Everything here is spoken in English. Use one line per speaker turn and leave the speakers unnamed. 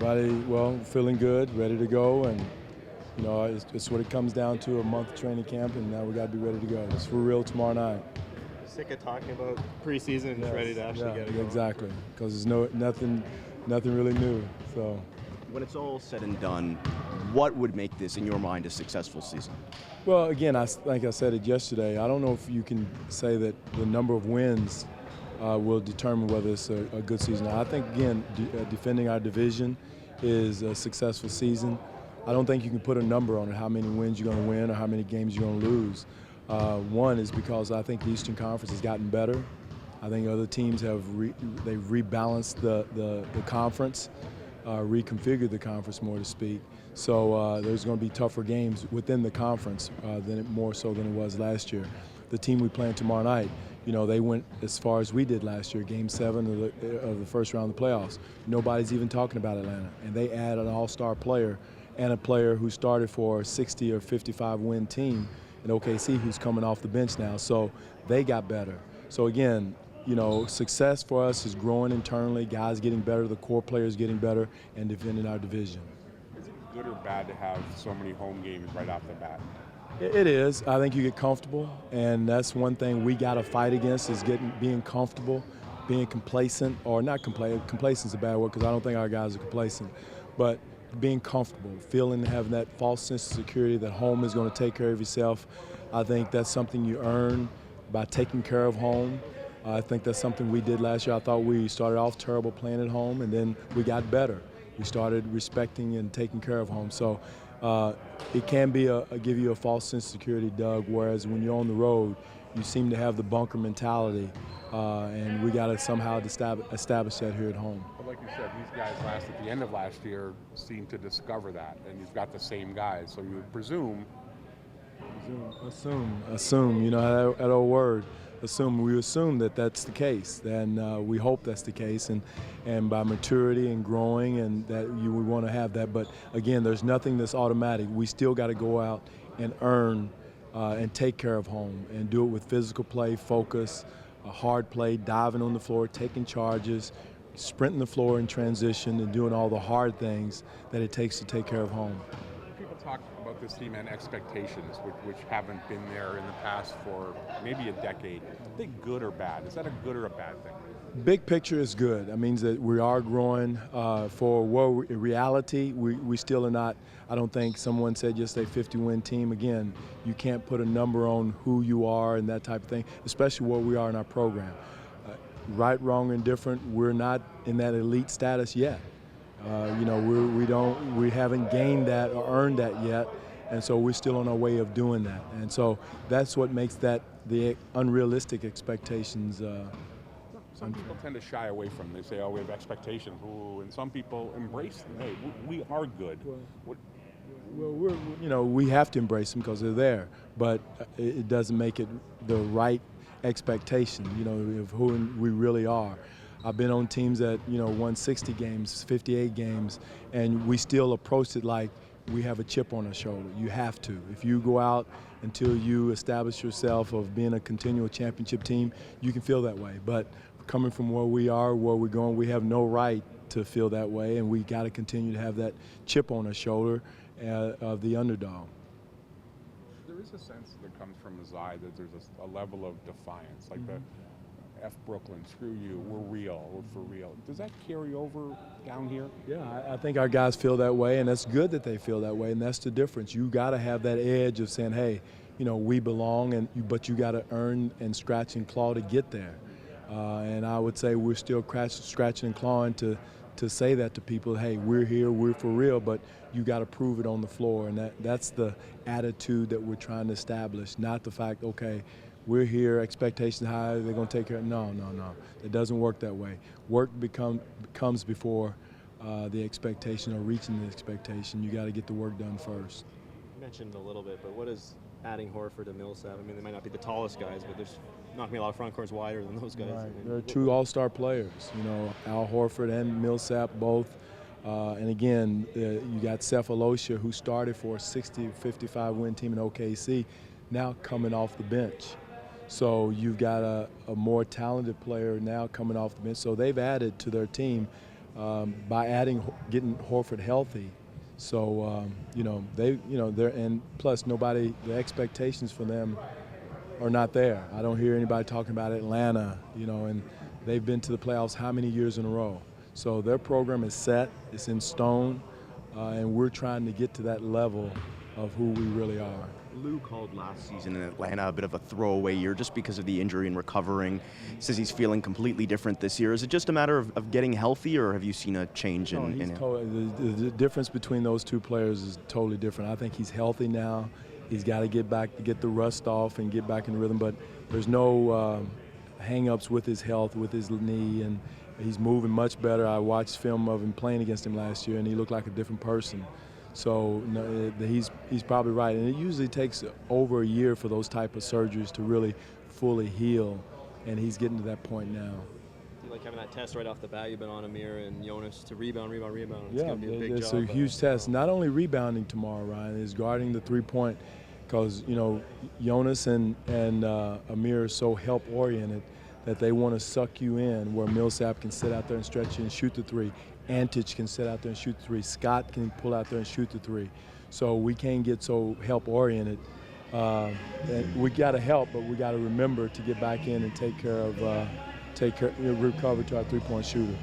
Everybody, well, feeling good, ready to go, and it's what it comes down to, a month training camp, and now we got to be ready to go. It's for real tomorrow night.
Sick of talking about preseason and just ready to actually get it going.
Exactly, because there's nothing really new. So,
when it's all said and done, what would make this, in your mind, a successful season?
Well, again, I think I said it yesterday. I don't know if you can say that the number of wins will determine whether it's a good season. I think, again, defending our division is a successful season. I don't think you can put a number on it, how many wins you're going to win or how many games you're going to lose. One is because I think the Eastern Conference has gotten better. I think other teams have they've rebalanced the conference, reconfigured the conference, more to speak. So there's going to be tougher games within the conference more so than it was last year. The team we play tomorrow night, they went as far as we did last year, Game 7 of the first round of the playoffs. Nobody's even talking about Atlanta, and they add an all-star player and a player who started for a 60 or 55 win team in OKC who's coming off the bench now. So they got better. So again, success for us is growing internally, guys getting better, the core players getting better, and defending our division.
Is it good or bad to have so many home games right off the bat?
It is. I think you get comfortable, and that's one thing we got to fight against is being comfortable, being complacent, or not complacent. Complacent is a bad word because I don't think our guys are complacent, but being comfortable, having that false sense of security that home is going to take care of yourself. I think that's something you earn by taking care of home. I think that's something we did last year. I thought we started off terrible playing at home, and then we got better. We started respecting and taking care of home. So it can be give you a false sense of security, Doug, whereas when you're on the road, you seem to have the bunker mentality, and we got to somehow establish that here at home.
But like you said, these guys at the end of last year seemed to discover that, and you've got the same guys, so you would presume.
Assume, that old word. We assume that that's the case, and we hope that's the case, and by maturity and growing, and that we want to have that. But again, there's nothing that's automatic. We still got to go out and earn and take care of home, and do it with physical play, focus, hard play, diving on the floor, taking charges, sprinting the floor in transition, and doing all the hard things that it takes to take care of home.
People talk about this team and expectations, which haven't been there in the past for maybe a decade. Are they good or bad? Is that a good or a bad thing?
Big picture is good. That means that we are growing. For reality, we still are not. I don't think someone said just a 50-win team. Again, you can't put a number on who you are and that type of thing, especially where we are in our program. Right, wrong, and different, we're not in that elite status yet. We haven't gained that or earned that yet, and so we're still on our way of doing that. And so that's what makes that the unrealistic expectations.
Some people tend to shy away from them. They say, "Oh, we have expectations," and some people embrace them. Hey, we are good.
Well, we have to embrace them because they're there, but it doesn't make it the right expectation, of who we really are. I've been on teams that, won 60 games, 58 games, and we still approach it like we have a chip on our shoulder. You have to. If you go out until you establish yourself of being a continual championship team, you can feel that way. But coming from where we are, where we're going, we have no right to feel that way, and we got to continue to have that chip on our shoulder of the underdog.
There is a sense that comes from Azai that there's a level of defiance, like the F Brooklyn, screw you, we're real, we're for real. Does that carry over down here?
Yeah, I think our guys feel that way, and it's good that they feel that way, and that's the difference. You got to have that edge of saying, hey, we belong, but you got to earn and scratch and claw to get there. And I would say we're still scratching and clawing to say that to people, hey, we're here, we're for real, but you got to prove it on the floor, and that's the attitude that we're trying to establish, not the fact, okay, we're here, expectations high, they're going to take care of it. No. It doesn't work that way. Work comes before the expectation or reaching the expectation. You got to get the work done first.
You mentioned a little bit, but what is adding Horford and Millsap? I mean, they might not be the tallest guys, but there's not going to be a lot of front courts wider than those guys.
Right. They're two all-star players, Al Horford and Millsap both. And again, you got Cephalosha, who started for a 60, 55-win team in OKC, now coming off the bench. So you've got a more talented player now coming off the bench. So they've added to their team by getting Horford healthy. So they're, and plus the expectations for them are not there. I don't hear anybody talking about Atlanta, and they've been to the playoffs how many years in a row. So their program is set, it's in stone, and we're trying to get to that level of who we really are.
Lou called last season in Atlanta a bit of a throwaway year just because of the injury and recovering. Says he's feeling completely different this year. Is it just a matter of getting healthy, or have you seen a change in him?
The difference between those two players is totally different. I think he's healthy now. He's got to get back to get the rust off and get back in rhythm, but there's no hang-ups with his health, with his knee, and he's moving much better. I watched film of him playing against him last year, and he looked like a different person. So he's probably right, and it usually takes over a year for those type of surgeries to really fully heal, and he's getting to that point now.
Like having that test right off the bat, you've been on Amir and Jonas to rebound. It's
Yeah,
going to be a big
it's
job.
a huge test. Not only rebounding tomorrow, Ryan, is guarding the three-point, because Jonas and Amir are so help-oriented that they want to suck you in, where Millsap can sit out there and stretch you and shoot the three. Antich can sit out there and shoot the three. Scott can pull out there and shoot the three. So we can't get so help-oriented. And we got to help, but we got to remember to get back in and recover to our three-point shooter.